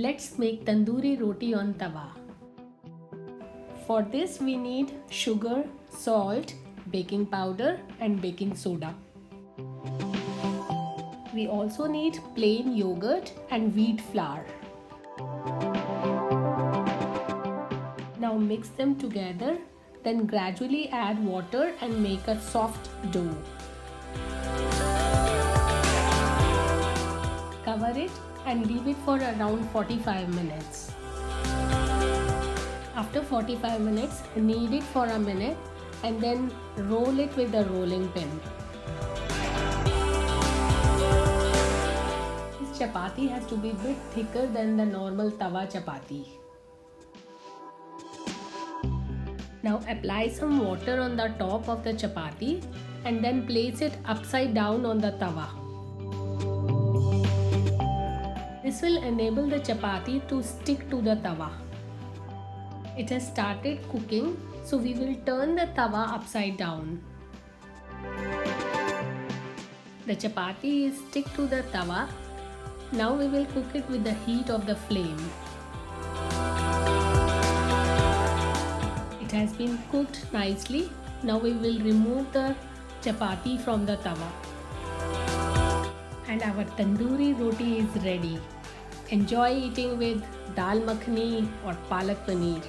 Let's make tandoori roti on tawa. For this we need sugar, salt, baking powder and baking soda. We also need plain yogurt and wheat flour. Now mix them together, then gradually add water and make a soft dough. Cover it and leave it for around 45 minutes. After 45 minutes, knead it for a minute and then roll it with a rolling pin. This chapati has to be a bit thicker than the normal tawa chapati. Now apply some water on the top of the chapati and then place it upside down on the tawa. This will enable the chapati to stick to the tawa. It has started cooking, so we will turn the tawa upside down. The chapati is stick to the tawa. Now we will cook it with the heat of the flame. It has been cooked nicely. Now we will remove the chapati from the tawa. And our tandoori roti is ready. Enjoy eating with dal makhani or palak paneer.